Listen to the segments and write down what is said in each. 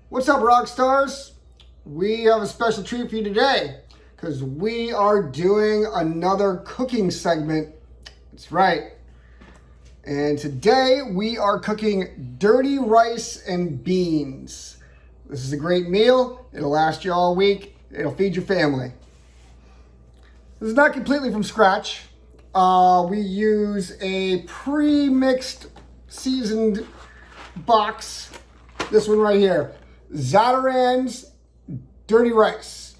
What's up, rock stars? We have a special treat for you today because we are doing another cooking segment. That's right. And today we are cooking dirty rice and beans. This is a great meal. It'll last you all week. It'll feed your family. This is not completely from scratch. We use a pre-mixed seasoned box. This one right here. Zatarain's Dirty Rice.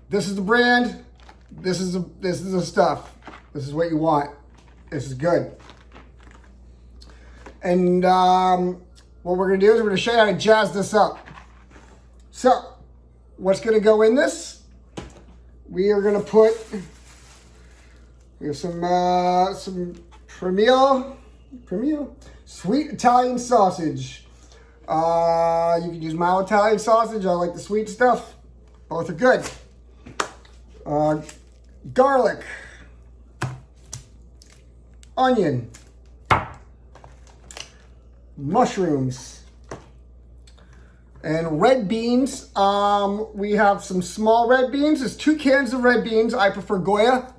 This is the brand. This is the stuff. This is what you want. This is good. And what we're gonna do is we're gonna show you how to jazz this up. So, what's gonna go in this? We are gonna put, we have some Premio sweet Italian sausage. You can use mild Italian sausage. I like the sweet stuff. Both are good. Garlic, onion, mushrooms, and red beans. We have some small red beans. There's 2 cans of red beans. I prefer Goya.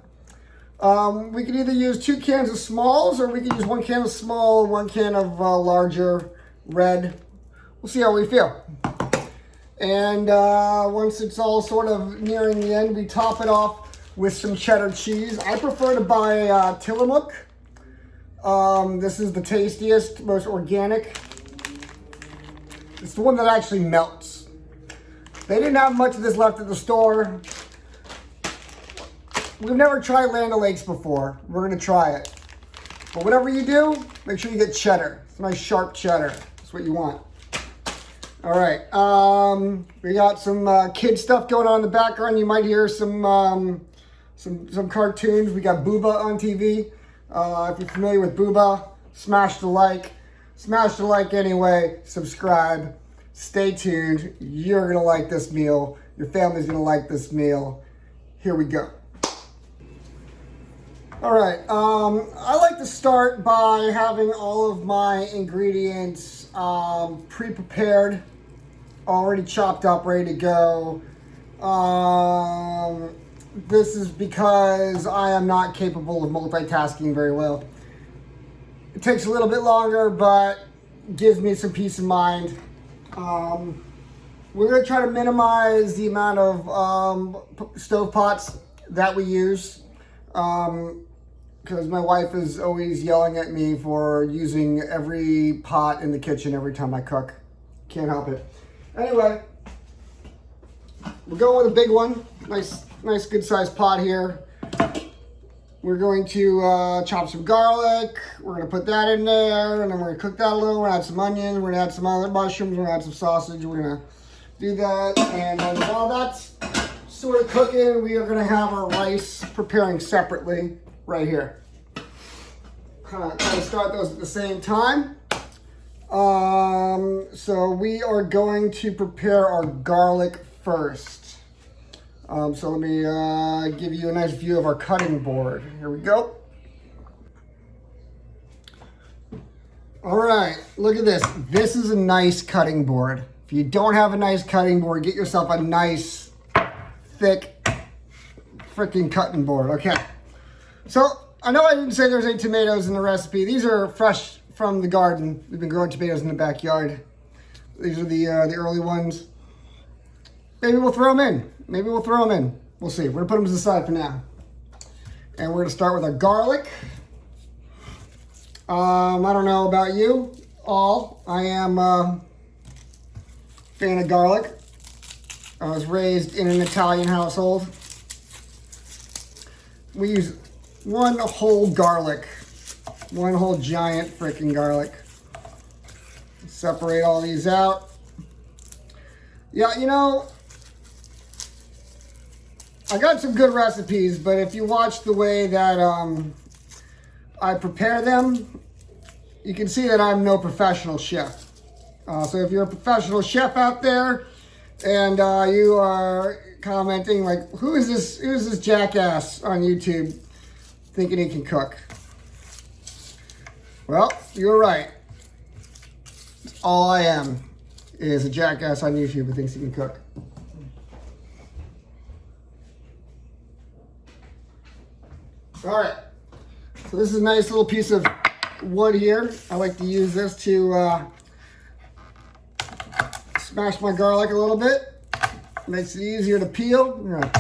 We can either use 2 cans of smalls, or we can use 1 can of small, 1 can of larger red. We'll see how we feel. And once it's all sort of nearing the end, we top it off with some cheddar cheese. I prefer to buy Tillamook. This is the tastiest, most organic. It's the one that actually melts. They didn't have much of this left at the store. We've never tried Land O'Lakes before. We're gonna try it. But whatever you do, make sure you get cheddar. It's nice sharp cheddar. That's what you want. All right, we got some kid stuff going on in the background. You might hear some cartoons. We got Booba on TV. If you're familiar with Booba, smash the like. Smash the like anyway. Subscribe. Stay tuned. You're gonna like this meal. Your family's gonna like this meal. Here we go. All right, I like to start by having all of my ingredients pre-prepared, already chopped up, ready to go. This is because I am not capable of multitasking very well. It takes a little bit longer, but gives me some peace of mind. We're gonna try to minimize the amount of stove pots that we use. Because my wife is always yelling at me for using every pot in the kitchen every time I cook. Can't help it. Anyway, we're going with a big one. Nice good sized pot here. We're going to chop some garlic. We're gonna put that in there, and then we're gonna cook that a little. We're gonna add some onions. We're gonna add some other mushrooms. We're gonna add some sausage. We're gonna do that, and then while that's sort of cooking, we are gonna have our rice preparing separately right here. Kind of start those at the same time. So we are going to prepare our garlic first. So let me give you a nice view of our cutting board. Here we go. All right, look at this. This is a nice cutting board. If you don't have a nice cutting board, get yourself a nice, thick, freaking cutting board. Okay. So I know I didn't say there's any tomatoes in the recipe. These are fresh from the garden. We've been growing tomatoes in the backyard. These are the early ones. Maybe we'll throw them in. Maybe we'll throw them in. We'll see. We're gonna put them to the side for now. And we're gonna start with our garlic. I don't know about you all. I am a fan of garlic. I was raised in an Italian household. We use 1 whole garlic. 1 whole giant freaking garlic. Separate all these out. Yeah, you know, I got some good recipes, but if you watch the way that I prepare them, you can see that I'm no professional chef. So if you're a professional chef out there and you are commenting like, who's this jackass on YouTube thinking he can cook? Well, you're right. It's all I am. is a jackass on YouTube who thinks he can cook. All right, so this is a nice little piece of wood here. I like to use this to smash my garlic a little bit. Makes it easier to peel. I'm gonna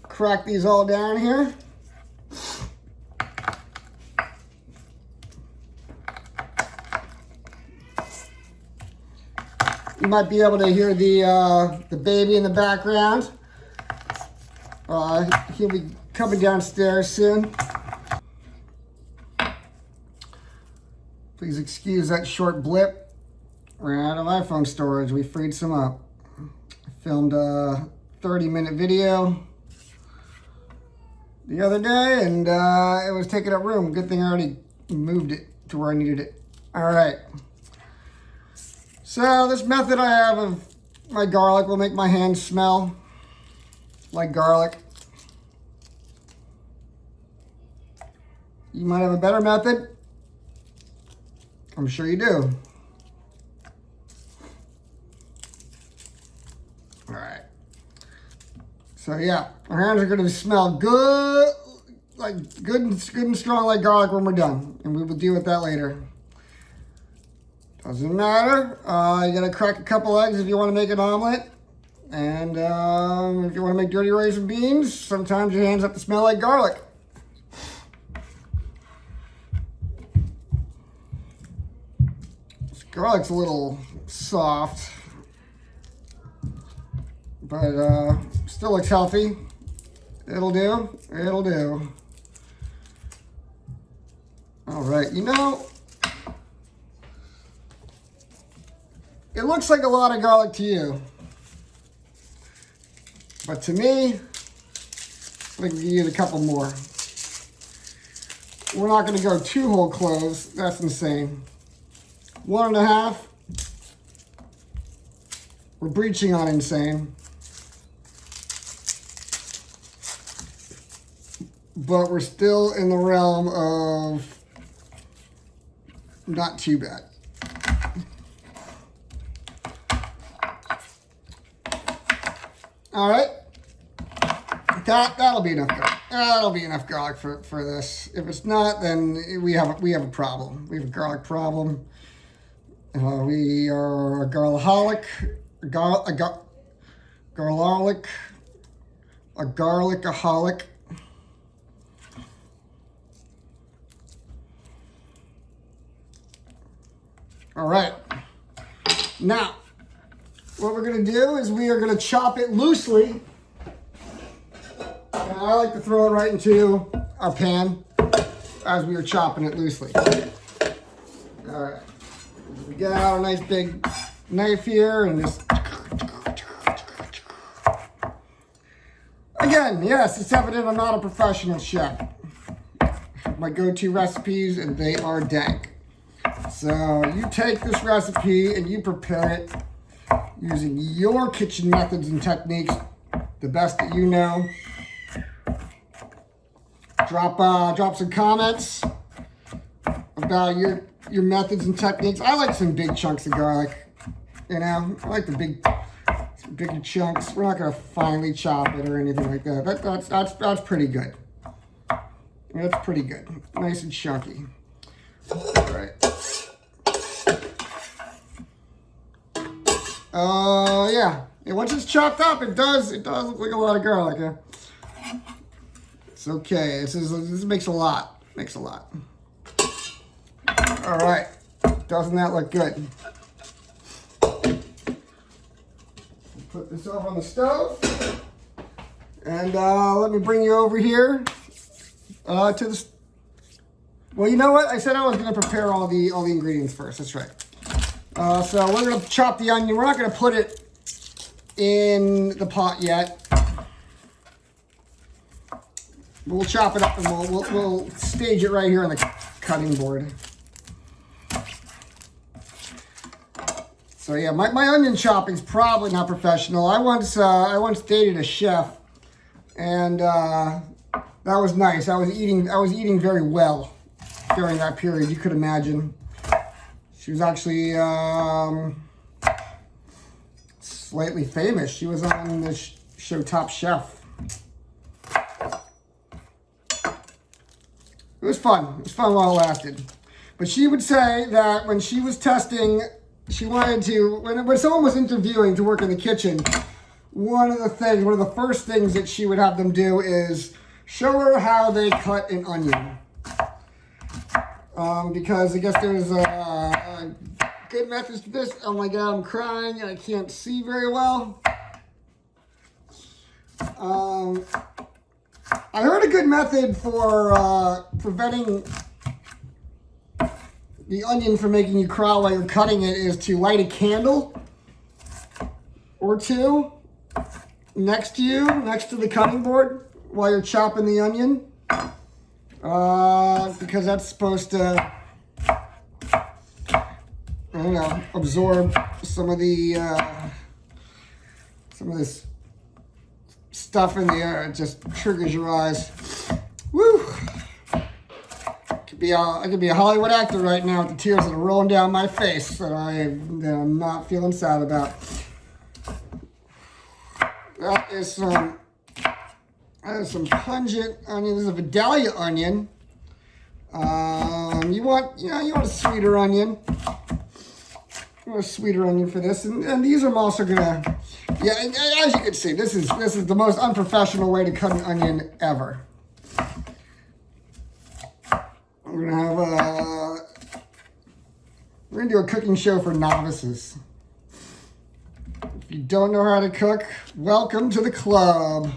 crack these all down here. You might be able to hear the baby in the background. He'll be coming downstairs soon. Please excuse that short blip. Ran out of iPhone storage. We freed some up. I filmed a 30-minute video the other day, and it was taking up room. Good thing I already moved it to where I needed it. All right. So this method I have of my garlic will make my hands smell like garlic. You might have a better method. I'm sure you do. All right. So yeah, our hands are going to smell good, like good and strong like garlic when we're done, and we will deal with that later. Doesn't matter. You gotta crack a couple eggs if you want to make an omelet, and if you want to make dirty rice and beans, sometimes your hands have to smell like garlic. This garlic's a little soft, but still looks healthy. It'll do. It'll do. All right, you know, it looks like a lot of garlic to you, but to me, I can use a couple more. We're not going to go 2 whole cloves. That's insane. 1.5. We're breaching on insane. But we're still in the realm of not too bad. All right, that'll be enough garlic. That'll be enough garlic for this. If it's not, then we have a problem. We have a garlic problem. We are a garlaholic, a garlicaholic. All right, now. What we're going to do is we are going to chop it loosely. And I like to throw it right into our pan as we are chopping it loosely. All right. We get out a nice big knife here and just... Again, yes, it's evident I'm not a professional chef. My go-to recipes, and they are dank. So you take this recipe and you prepare it using your kitchen methods and techniques, the best that you know. Drop some comments about your methods and techniques. I like some big chunks of garlic. You know, I like the bigger chunks. We're not gonna finely chop it or anything like that. That's pretty good. That's pretty good. Nice and chunky. All right. Yeah. Once it's chopped up, it does look like a lot of garlic. Yeah. It's okay. This makes a lot. Makes a lot. All right. Doesn't that look good? Put this over on the stove, and let me bring you over here to this. Well, you know what? I said I was going to prepare all the ingredients first. That's right. So we're going to chop the onion. We're not going to put it in the pot yet. We'll chop it up and we'll stage it right here on the cutting board. So yeah, my onion chopping's probably not professional. I once dated a chef, and that was nice. I was eating very well during that period. You could imagine. She was actually slightly famous. She was on the show Top Chef. It was fun. It was fun while it lasted. But she would say that when she was testing, she wanted to, when someone was interviewing to work in the kitchen, one of the first things that she would have them do is show her how they cut an onion. Because I guess there's a good method to this. Oh my God, I'm crying and I can't see very well. I heard a good method for preventing the onion from making you cry while you're cutting it is to light a candle or two next to you, next to the cutting board while you're chopping the onion. Because that's supposed to, I don't know, absorb some of this stuff in the air. It just triggers your eyes. Woo! I could be a Hollywood actor right now with the tears that are rolling down my face that I'm not feeling sad about. That is some pungent onion. This is a Vidalia onion. You want a sweeter onion. You want a sweeter onion for this, and these I'm also gonna. Yeah, and as you can see, this is the most unprofessional way to cut an onion ever. We're gonna do a cooking show for novices. If you don't know how to cook, welcome to the club.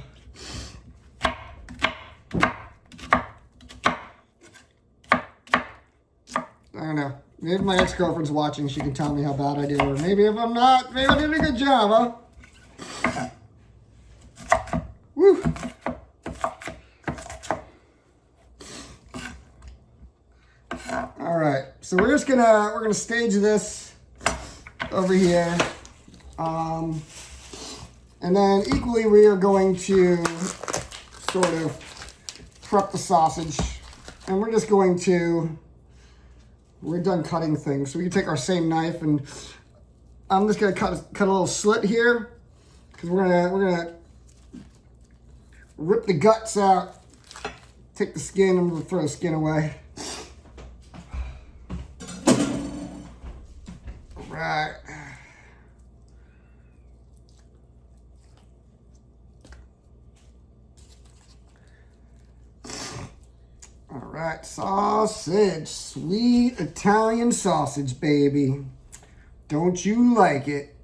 I don't know. Maybe my ex-girlfriend's watching. She can tell me how bad I did. Or maybe if I'm not, maybe I did a good job, huh? Woo! All right. So we're gonna stage this over here. And then equally we are going to sort of prep the sausage. And we're just going to, we're done cutting things. So we can take our same knife and I'm just gonna cut a little slit here because we're gonna rip the guts out, take the skin, and we'll throw the skin away. All right. All right, sausage, sweet Italian sausage, baby. Don't you like it?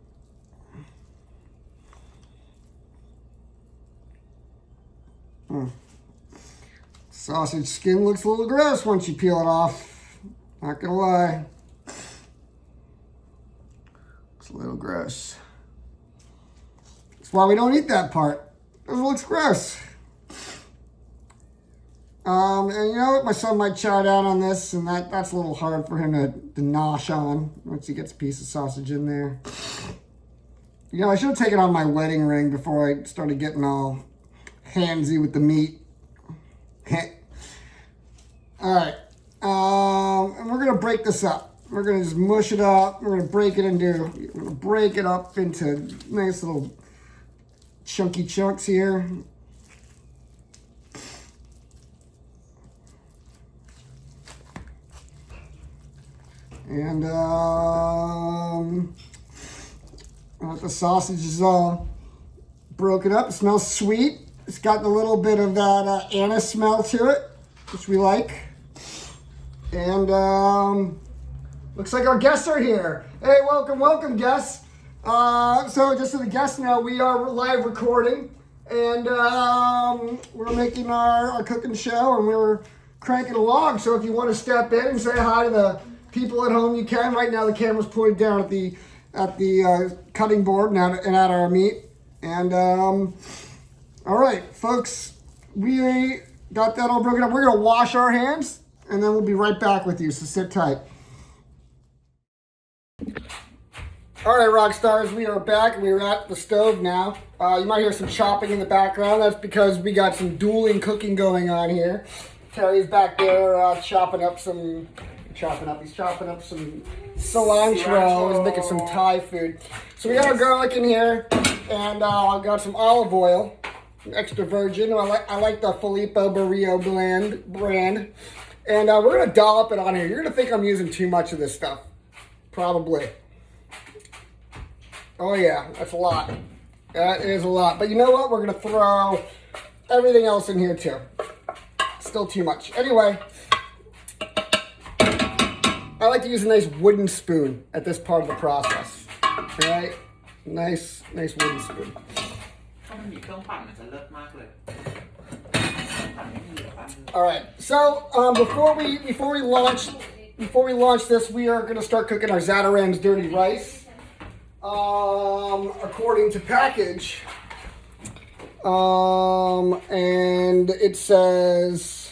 Sausage skin looks a little gross once you peel it off. Not gonna lie. It's a little gross. That's why we don't eat that part. It looks gross. And you know what? My son might chow down on this, and that's a little hard for him to nosh on once he gets a piece of sausage in there. You know, I should have taken on my wedding ring before I started getting all handsy with the meat. All right. And we're going to break this up. We're going to just mush it up. We're going to break it up into nice little chunky chunks here. And the sausage is all broken up. It smells sweet. It's got a little bit of that anise smell to it, which we like. And looks like our guests are here. Hey, welcome guests. So just so the guests know, we are live recording. And we're making our cooking show, and we're cranking along. So if you want to step in and say hi to the people at home, you can. Right now the camera's pointed down at the cutting board and at our meat. And all right, folks, we got that all broken up. We're gonna wash our hands and then we'll be right back with you, so sit tight. All right, rock stars, we are back and we're at the stove now. You might hear some chopping in the background. That's because we got some dueling cooking going on here. Terry's back there chopping up some chopping up? He's chopping up some cilantro. He's making some Thai food. So we got our garlic in here, and I've got some olive oil, extra virgin. I like the Filippo Barrio brand. And we're going to dollop it on here. You're going to think I'm using too much of this stuff. Probably. Oh yeah, that's a lot. That is a lot. But you know what? We're going to throw everything else in here too. Still too much. Anyway, I like to use a nice wooden spoon at this part of the process. All right? Nice wooden spoon. All right. So before we launch this, we are going to start cooking our Zatarain's dirty rice. According to package, and it says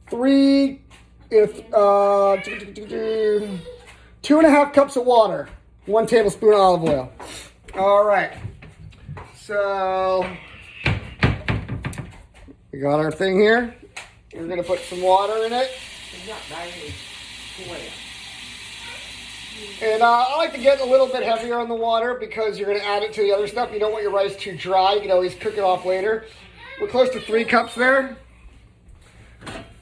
2.5 cups of water, 1 tablespoon of olive oil. All right, so we got our thing here. We're gonna put some water in it. And I like to get a little bit heavier on the water because you're going to add it to the other stuff. You don't want your rice too dry. You can always cook it off later. We're close to 3 cups there.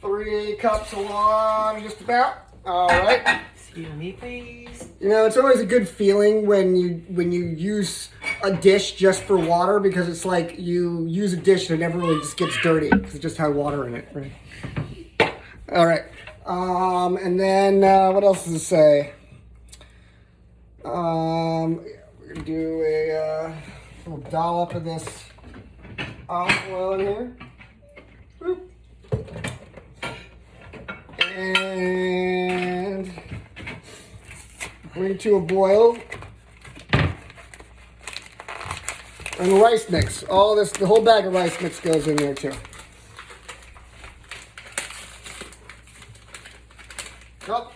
3 cups of water, just about. All right. Excuse me, please. You know, it's always a good feeling when you use a dish just for water, because it's like you use a dish and it never really just gets dirty because it just had water in it. Right. All right. And then what else does it say? We're gonna do a little dollop of this olive oil in here. Boop. And bring to a boil. And rice mix. All this, the whole bag of rice mix goes in there too. Oh.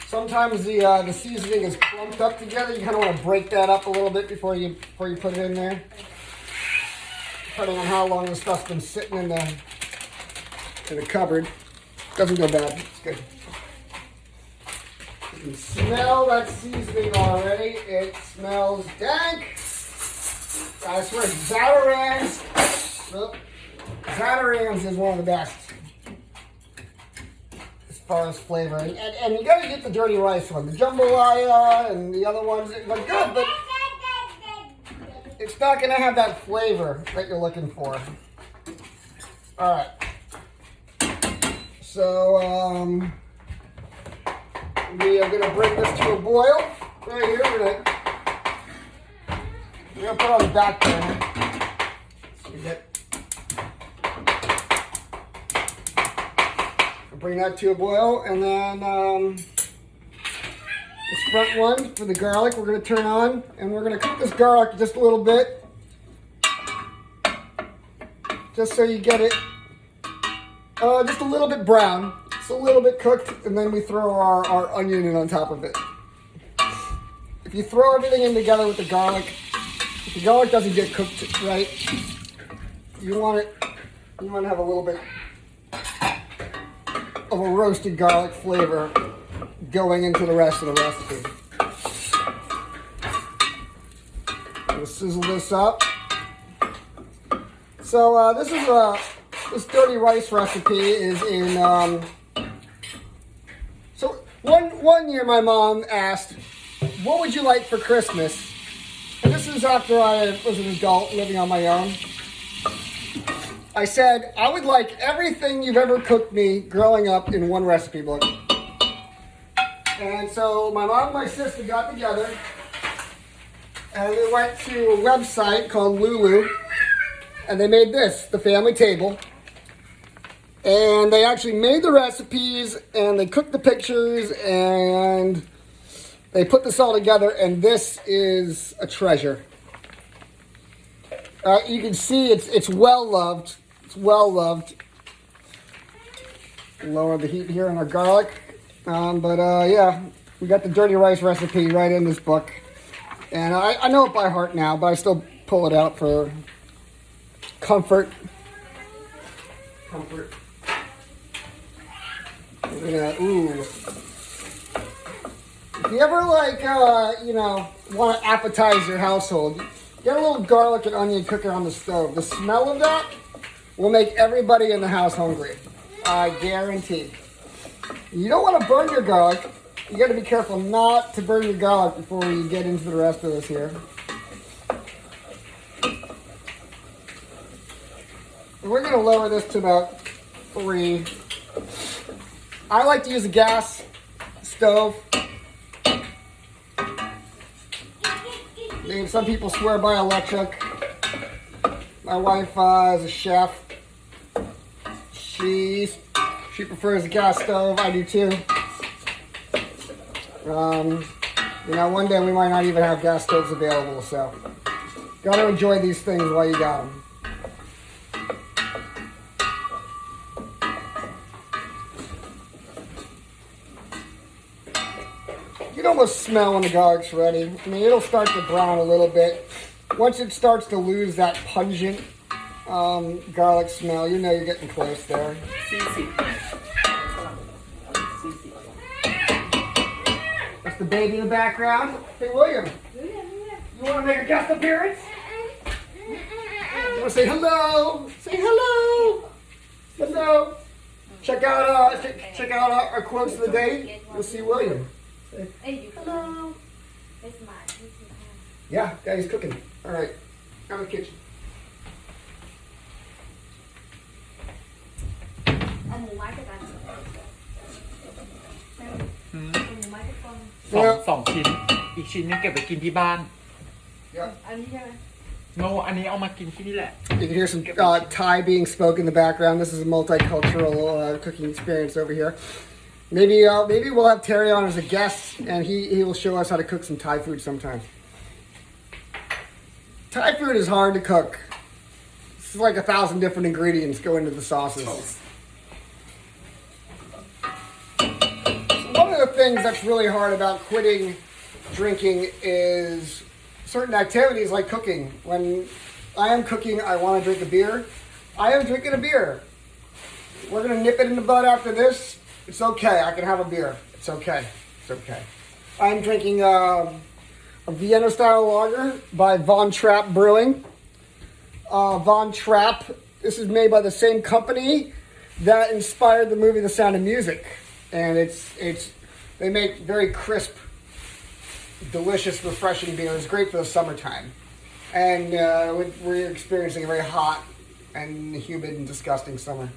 Sometimes the seasoning is clumped up together. You kind of want to break that up a little bit before you put it in there. Depending on how long the stuff's been sitting in the cupboard. Doesn't go bad. It's good. You can smell that seasoning already. It smells dank. I swear, Zatarain's is one of the best as far as flavor. And you gotta get the dirty rice one. The jambalaya and the other ones are good, but it's not gonna have that flavor that you're looking for. Alright. So, we are gonna bring this to a boil. Right here, we're gonna put it on the back burner. So we get, bring that to a boil, and then this front one for the garlic we're gonna turn on, and we're gonna cook this garlic just a little bit, just so you get it just a little bit brown. It's a little bit cooked, and then we throw our onion in on top of it. If you throw everything in together with the garlic, if the garlic doesn't get cooked right, you want to have a little bit of a roasted garlic flavor going into the rest of the recipe. We'll sizzle this up. So this dirty rice recipe is in. So one year my mom asked, "What would you like for Christmas?" And this is after I was an adult living on my own. I said, I would like everything you've ever cooked me growing up in one recipe book. And so my mom and my sister got together and we went to a website called Lulu, and they made this, the family table. And they actually made the recipes and they cooked the pictures and they put this all together, and this is a treasure. You can see it's well loved. It's well loved. Lower the heat here on our garlic. Yeah, we got the dirty rice recipe right in this book. And I know it by heart now, but I still pull it out for comfort. Ooh. If you ever like, want to appetize your household, get a little garlic and onion cooker on the stove. The smell of that will make everybody in the house hungry. I guarantee. You don't want to burn your garlic. You got to be careful not to burn your garlic before you get into the rest of this here. We're going to lower this to about 3. I like to use a gas stove. Maybe some people swear by electric. My wife is a chef. She prefers a gas stove. I do too. One day we might not even have gas stoves available, so gotta enjoy these things while you got them. You can almost smell when the garlic's ready. I mean, it'll start to brown a little bit. Once it starts to lose that pungent garlic smell, you know you're getting close there. That's the baby in the background. Hey, William. You want to make a guest appearance? You want to say hello? Say hello. Hello. Check out our quotes of the day. You'll see William. Hello. Yeah, Daddy's cooking. All right. Out of the kitchen. Yeah. สองชิ้น อีกชิ้นนึงเก็บไปกินที่บ้าน Yeah. อันนี้ใช่ไหม No อันนี้เอามากินที่นี่แหละ You can hear some Thai being spoken in the background. This is a multicultural cooking experience over here. Maybe we'll have Terry on as a guest, and he will show us how to cook some Thai food sometime. Thai food is hard to cook. It's like 1,000 different ingredients go into the sauces. One of the things that's really hard about quitting drinking is certain activities like cooking. When I am cooking, I want to drink a beer. I am drinking a beer. We're going to nip it in the bud after this. It's okay. I can have a beer. It's okay. It's okay. I'm drinking a Vienna-style lager by Von Trapp Brewing. Von Trapp, this is made by the same company that inspired the movie The Sound of Music. And they make very crisp, delicious, refreshing beer. It's great for the summertime. And we're experiencing a very hot and humid and disgusting summer.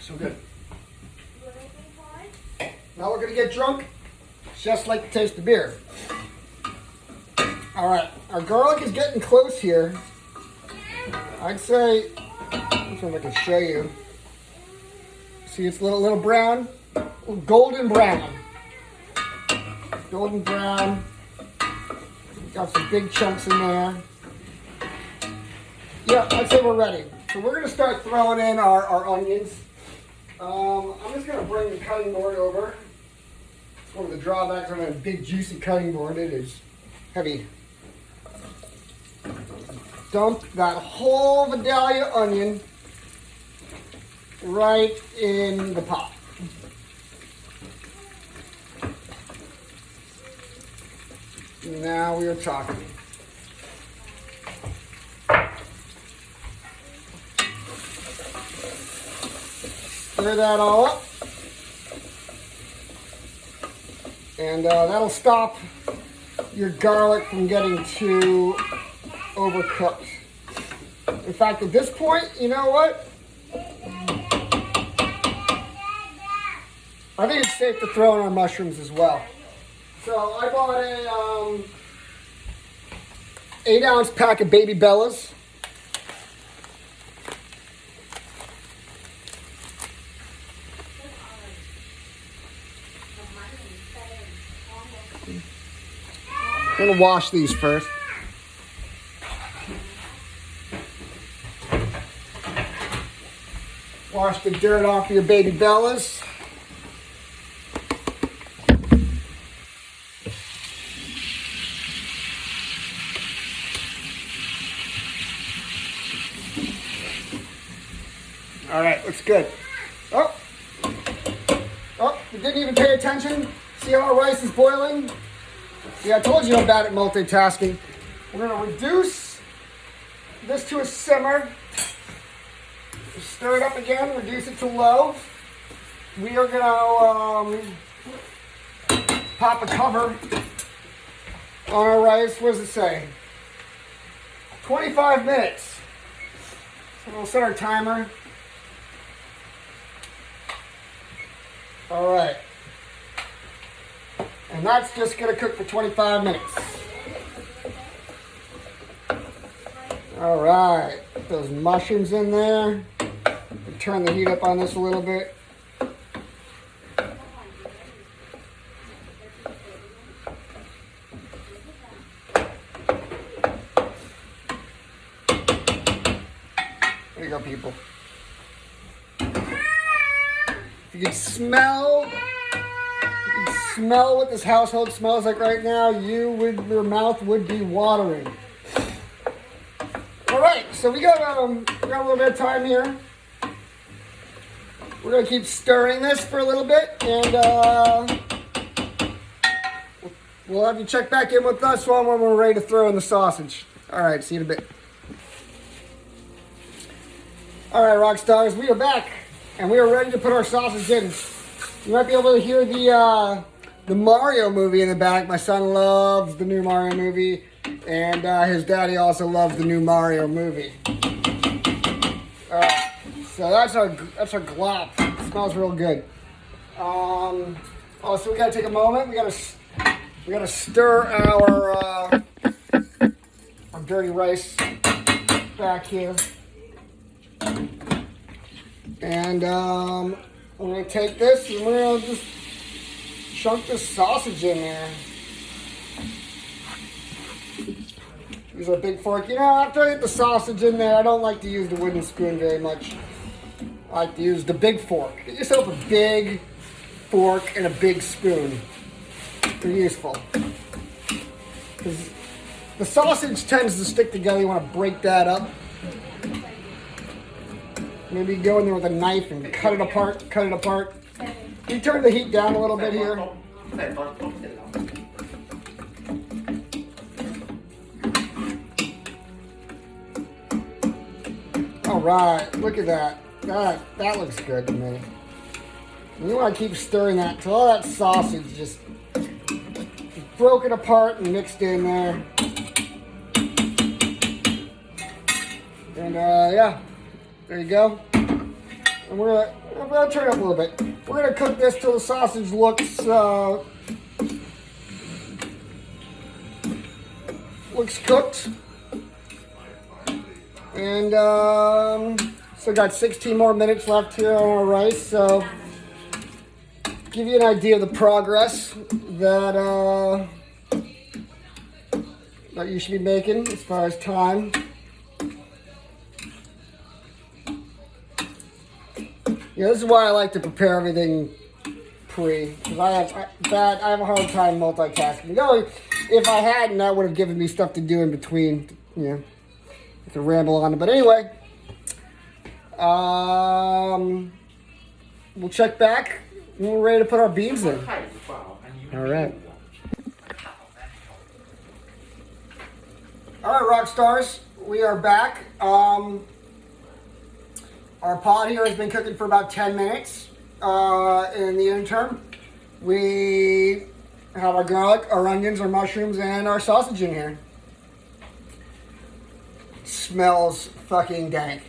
So good. Now we're going to get drunk, just like the taste of beer. All right, our garlic is getting close here. I'd say, let's see if I can show you. See, it's a little brown, golden brown. Golden brown. Got some big chunks in there. Yeah, I'd say we're ready. So we're going to start throwing in our onions. I'm just going to bring the cutting board over. It's one of the drawbacks on a big juicy cutting board. It is heavy. Dump that whole Vidalia onion right in the pot. Now we are talking. Stir that all up. And that'll stop your garlic from getting too overcooked. In fact, at this point, you know what? I think it's safe to throw in our mushrooms as well. So I bought a 8-ounce pack of baby bellas. I'm gonna wash these first. Wash the dirt off of your baby bellas. All right, looks good. Oh, you didn't even pay attention. See how our rice is boiling? See, I told you I'm bad at multitasking. We're gonna reduce this to a simmer. Stir it up again, reduce it to low. We are gonna pop a cover on our rice. What does it say? 25 minutes. So we'll set our timer. All right. And that's just gonna cook for 25 minutes. All right, put those mushrooms in there. Turn the heat up on this a little bit. There you go, people. If you could smell what this household smells like right now, your mouth would be watering. All right, so we got a little bit of time here. We're gonna keep stirring this for a little bit, and we'll have you check back in with us when we're ready to throw in the sausage. All right, see you in a bit. All right, rock stars, we are back, and we are ready to put our sausage in. You might be able to hear the Mario movie in the back. My son loves the new Mario movie, and his daddy also loves the new Mario movie. So that's our glop. It smells real good. So we gotta take a moment. We gotta stir our dirty rice back here, and we're gonna take this and we're gonna just chunk this sausage in there. Use our big fork. You know, after I get the sausage in there, I don't like to use the wooden spoon very much. I like to use the big fork. Get yourself a big fork and a big spoon. They're useful. Because the sausage tends to stick together. You want to break that up. Maybe go in there with a knife and cut it apart. Can you turn the heat down a little bit here? All right, look at that. That looks good to me. And you want to keep stirring that till all that sausage just broken apart and mixed in there. And yeah, there you go. And we're gonna turn it up a little bit. We're gonna cook this till the sausage looks cooked. And still got 16 more minutes left here on our rice. So give you an idea of the progress that you should be making as far as time. Yeah, this is why I like to prepare everything because I have a hard time multitasking. No, if I hadn't, that would have given me stuff to do in between. You know, to ramble on. But anyway, we'll check back when we're ready to put our beans in. All right. All right, rock stars, we are back. Our pot here has been cooking for about 10 minutes. In the interim, we have our garlic, our onions, our mushrooms, and our sausage in here. Smells fucking dank.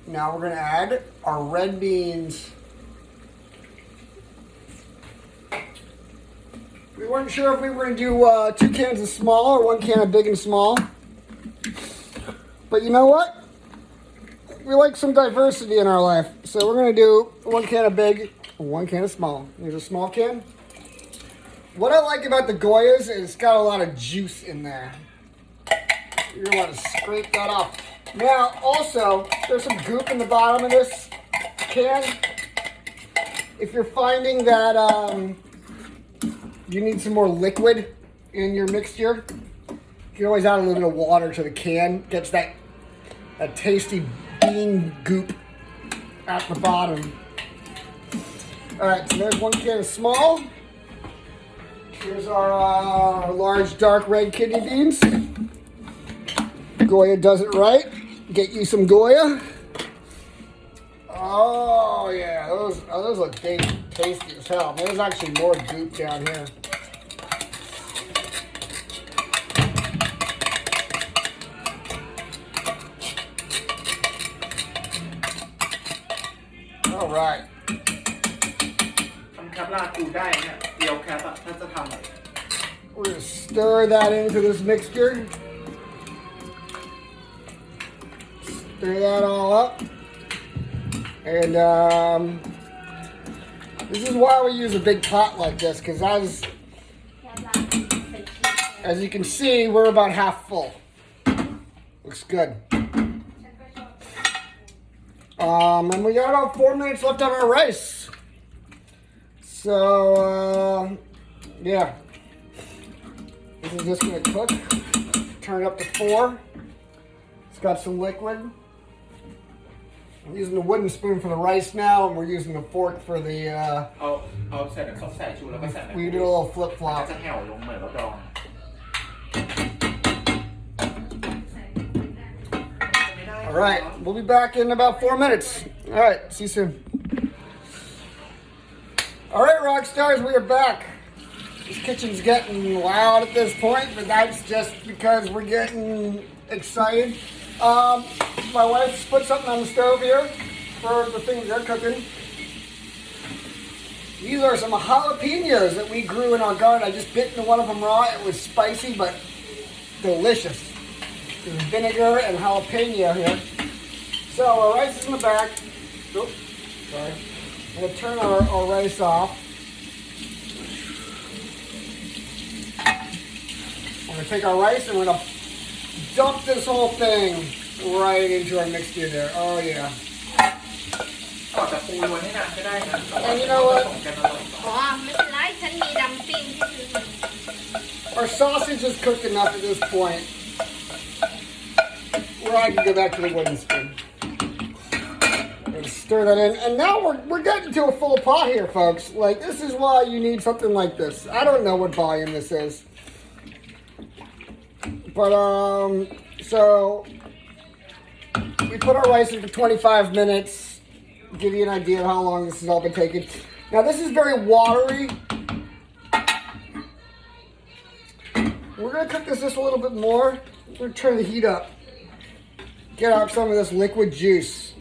Now we're gonna add our red beans. We weren't sure if we were gonna do 2 cans of small or 1 can of big and small. But you know what? We like some diversity in our life. So we're gonna do 1 can of big, 1 can of small. Here's a small can. What I like about the Goyas is it's got a lot of juice in there. You're gonna want to scrape that off. Now, also, there's some goop in the bottom of this can. If you're finding that you need some more liquid in your mixture, you can always add a little bit of water to the can. Gets that tasty bean goop at the bottom. All right, so there's one can of small. Here's our large dark red kidney beans. Goya does it right. Get you some Goya. Oh yeah, those look tasty as hell. There's actually more goop down here. All right. ทำแคปลากูได้เนี่ยเดียวแคปอะถ้าจะทำอะ We're gonna stir that into this mixture. Stir that all up. And this is why we use a big pot like this, because as you can see, we're about half full. Looks good. And we got about 4 minutes left on our rice. So, yeah. This is just gonna cook. Turn it up to 4. It's got some liquid. I'm using the wooden spoon for the rice now, and we're using the fork for the, เอาใส่น้ำซอสใส่ชูแล้วก็ใส่ we do a little flip จะ flop. แห่วลงเหมือนเราดอง All right, we'll be back in about 4 minutes. All right, see you soon. All right, rock stars, we are back. This kitchen's getting loud at this point, but that's just because we're getting excited. My wife's put something on the stove here for the things they're cooking. These are some jalapenos that we grew in our garden. I just bit into one of them raw. It was spicy, but delicious. There's vinegar and jalapeno here. So our rice is in the back. Oops, sorry. I'm going to turn our rice off. I'm going to take our rice and we're going to dump this whole thing right into our mixture there. Oh yeah. ก็จะปูล้วนให้นานก็ได้นะ And you know what? ผสมกันอร่อย อ๋อไม่เป็นไรฉันมีดัมปิ้งที่ซื้อมา Our sausage is cooked enough at this point where I can go back to the wooden spoon. And stir that in. And now we're getting to a full pot here, folks. Like, this is why you need something like this. I don't know what volume this is. But, so we put our rice in for 25 minutes. Give you an idea of how long this has all been taking. Now, this is very watery. We're going to cook this just a little bit more. We're going to turn the heat up. Get out some of this liquid juice.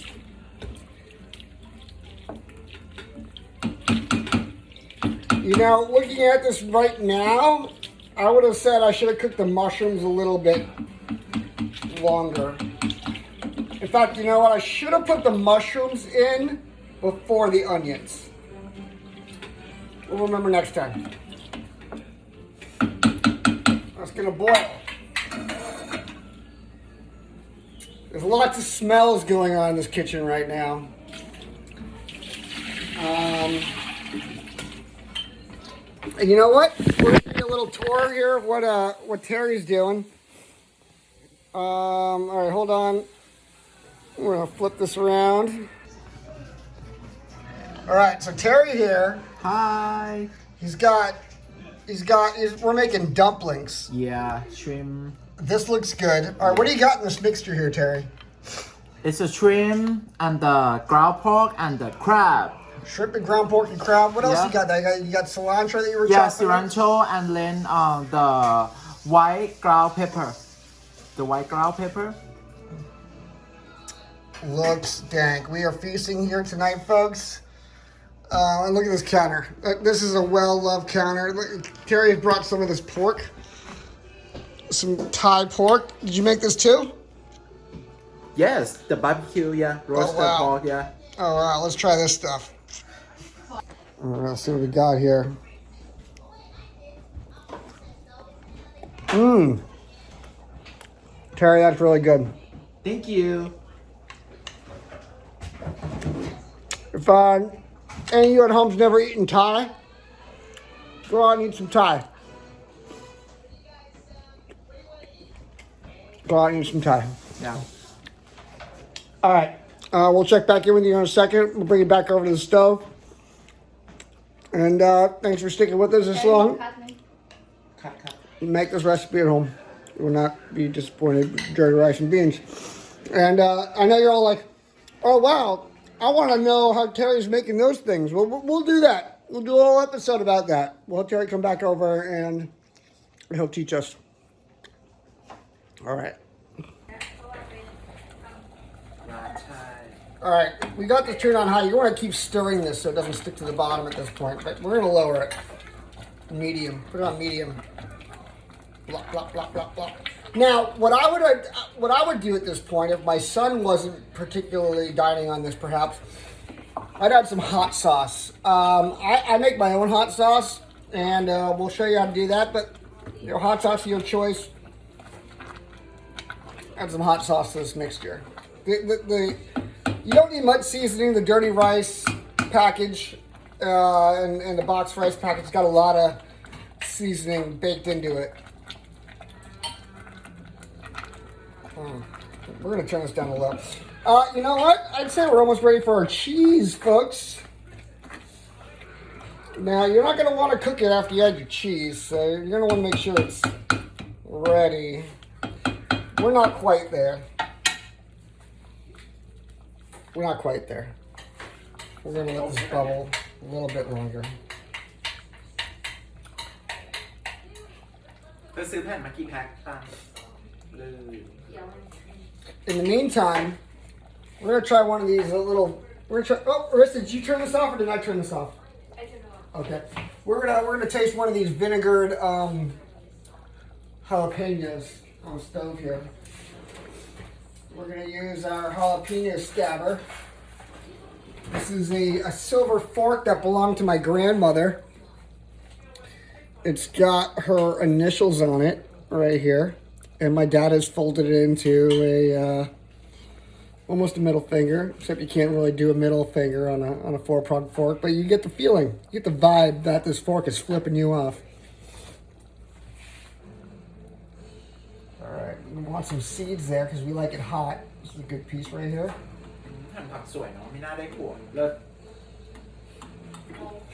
You know, looking at this right now, I would have said I should have cooked the mushrooms a little bit longer. In fact, you know what? I should have put the mushrooms in before the onions. We'll remember next time. That's gonna boil. There's lots of smells going on in this kitchen right now. And you know what? We're gonna give you a little tour here of what Terry's doing. All right, hold on. We're gonna flip this around. All right, so Terry here. Hi. We're making dumplings. Yeah, shrimp. This looks good. All right, what do you got in this mixture here, Terry? It's a shrimp and the ground pork and the crab. Shrimp and ground pork and crab. What else Yeah. you got? You got cilantro that you were Yeah, chopping up? cilantro and then the white ground pepper. The white ground pepper. Looks dank. We are feasting here tonight, folks. And look at this counter. This is a well-loved counter. Look, Terry brought some of this pork. Some Thai pork. Did you make this too? Yes, the barbecue, yeah. Roasted wow. pork, yeah. All right, let's try this stuff. All right, let's see what we got here. Terry, that's really good. Thank you. If any of you at home's never eaten Thai, go out and eat some Thai. Go out and eat some Thai. Yeah. All right. We'll check back in with you in a second. We'll bring it back over to the stove. And thanks for sticking with us this long. Make this recipe at home. You will not be disappointed with dirty rice and beans. And I know you're all like, oh, wow, I want to know how Terry's making those things. Well, we'll do that. We'll do a whole episode about that. We'll have Terry come back over and he'll teach us. All right. All right, we got this turned on high. You want to keep stirring this so it doesn't stick to the bottom at this point, but we're going to lower it. Medium. Put it on medium. Blop, blop, blop, blop, blop. Now, what I would do at this point, if my son wasn't particularly dining on this, perhaps, I'd add some hot sauce. I make my own hot sauce, and we'll show you how to do that, but your hot sauce of your choice. Add some hot sauce to this mixture. You don't need much seasoning. The dirty rice package and the box rice package has got a lot of seasoning baked into it. We're going to turn this down a little. You know what? I'd say we're almost ready for our cheese, folks. Now, you're not going to want to cook it after you add your cheese, so you're going to want to make sure it's ready. We're not quite there. We're not quite there. We're going to let this bubble a little bit longer. In the meantime, we're going to try one of these little... We're going to try... Oh, Arista, did you turn this off or did I turn this off? I don't know. Okay. We're gonna taste one of these vinegared jalapenos on the stove here. We're gonna use our jalapeno stabber. This is a silver fork that belonged to my grandmother. It's got her initials on it right here, and my dad has folded it into a almost a middle finger, except you can't really do a middle finger on a 4-pronged fork, but you get the feeling, you get the vibe that this fork is flipping you off. All right, we want some seeds there because we like it hot. This is a good piece right here. หั่นผักสวยเนาะไม่น่าได้ขวดเลิศ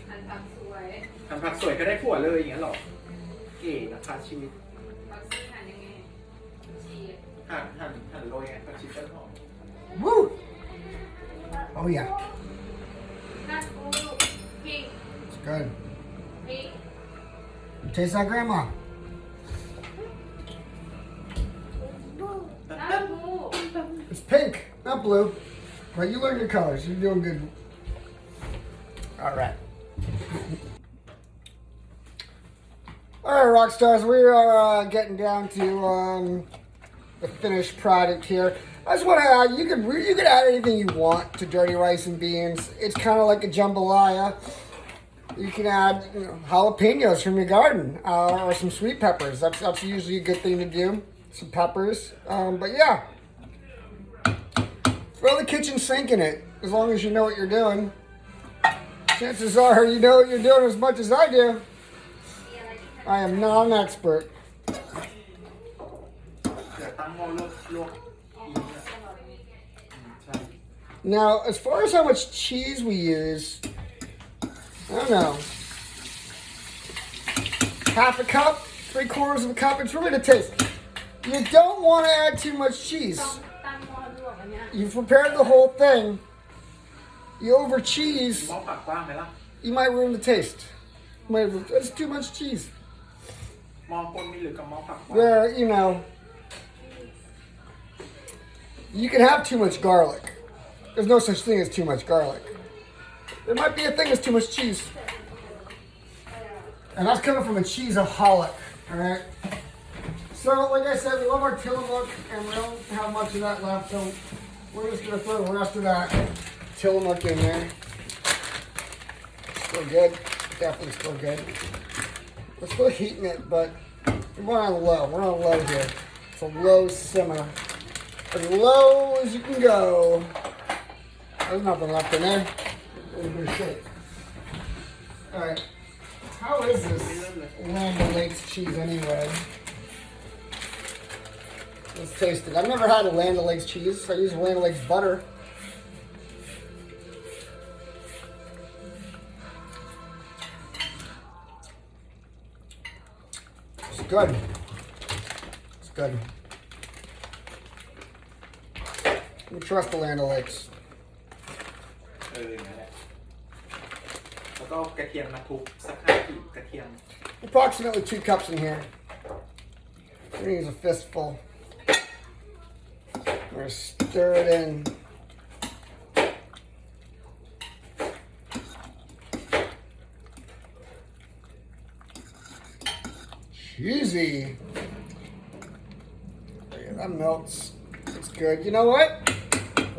หั่นผักสวย หั่นผักสวยก็ได้ขวดเลยอย่างเงี้ยหรอเก๋นะคะชีวิต ผักชีหั่นยังไงชีส หั่นโรยไงผักชีต้นหอม Woo! Oh yeah, นั่นอูพริก it's good. พริก Tastes like grandma. น้ำปู It's pink, not blue. But you learn your colors. You're doing good. All right. All right, rock stars. We are getting down to the finished product here. I just want to add. You can add anything you want to dirty rice and beans. It's kind of like a jambalaya. You can add jalapenos from your garden or some sweet peppers. That's usually a good thing to do. Some peppers. But yeah. Throw the kitchen sink in it, as long as you know what you're doing. Chances are you know what you're doing as much as I do. I am not an expert. เดี๋ยวตั้งหม้อลวกอีกใช่ Now, as far as how much cheese we use, I don't know. Half a cup, 3/4 of a cup. It's really the taste. You don't want to add too much cheese. ตั้งหม้อลวกอันเนี้ย You've prepared the whole thing. You over cheese, หม้อผักกว้างไหมล่ะ you might ruin the taste. That's too much cheese. หม้อปนมีหรือกับหม้อผักกว้าง Where, you can have too much garlic. There's no such thing as too much garlic. There might be a thing as too much cheese. And that's coming from a cheeseaholic, all right? So, like I said, we love our Tillamook, and we don't have much of that left, so we're just going to throw the rest of that Tillamook in there. Still good. Definitely still good. We're still heating it, but we're on low. We're on low here. It's a low simmer. As low as you can go. There's nothing left in there. We're in good shape. Alright. How is this Land O'Lakes cheese anyway? Let's taste it. I've never had a Land O'Lakes cheese. I use Land O'Lakes butter. It's good. It's good. We trust the Land O'Lakes. นั่นแหละแล้วก็กระเทียมมาทุบสัก5 ขีดกระเทียม Approximately 2 cups in here. We're gonna use a fistful. We're gonna stir it in. Cheesy. Yeah, that melts. It's good. You know what?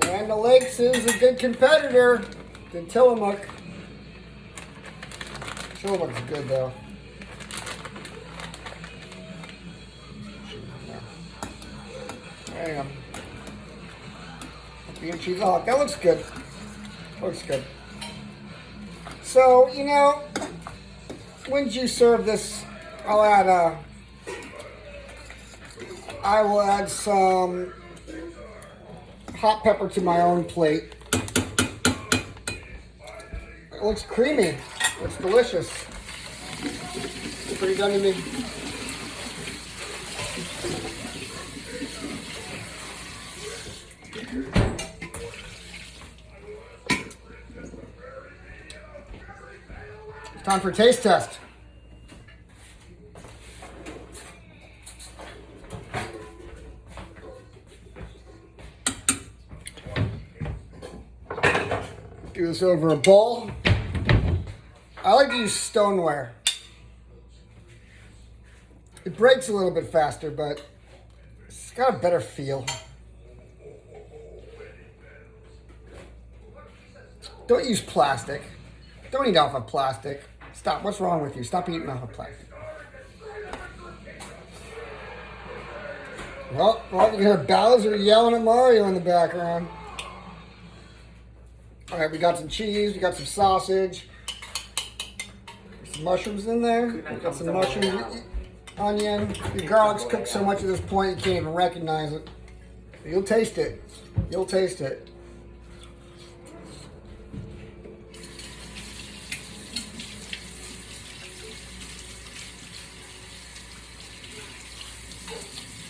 Land O'Lakes is a good competitor to Tillamook. Tillamook's good though. Hang on. Bean cheese. Oh, that looks good. Looks good. So, you know, when you serve this, I will add some hot pepper to my own plate. It looks creamy. It's delicious. Pretty done to me. Time for a taste test. Do this over a bowl. I like to use stoneware. It breaks a little bit faster, but it's got a better feel. Don't use plastic. Don't eat off of plastic. Stop. What's wrong with you? Stop eating off of plastic. Well, you can hear Bowser yelling at Mario in the background. All right, we got some cheese. We got some sausage. Some mushrooms in there. We got some mushrooms, onion. The garlic's cooked so much at this point you can't even recognize it. You'll taste it. You'll taste it.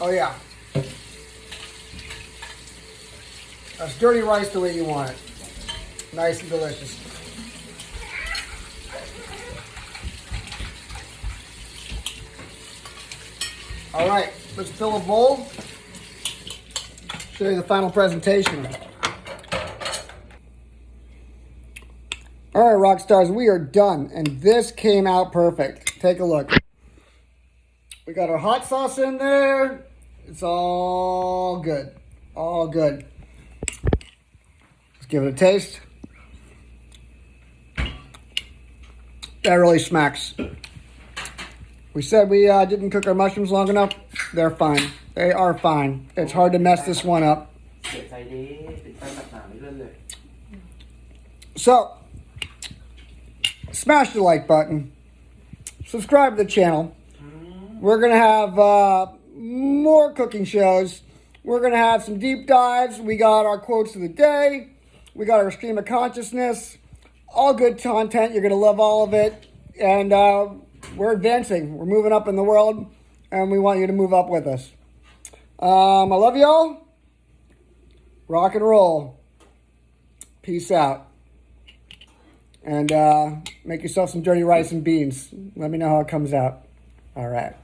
Oh yeah. That's dirty rice the way you want it. Nice and delicious. All right, let's fill a bowl. Show you the final presentation. All right, rock stars, we are done, and this came out perfect. Take a look. We got our hot sauce in there. It's all good. All good. Let's give it a taste. That really smacks. We said we didn't cook our mushrooms long enough. They're fine. They are fine. It's hard to mess this one up. So, smash the like button. Subscribe to the channel. We're going to have more cooking shows. We're going to have some deep dives. We got our quotes of the day. We got our stream of consciousness. All good content. You're going to love all of it. And we're advancing. We're moving up in the world. And we want you to move up with us. I love y'all. Rock and roll. Peace out. And make yourself some dirty rice and beans. Let me know how it comes out. All right.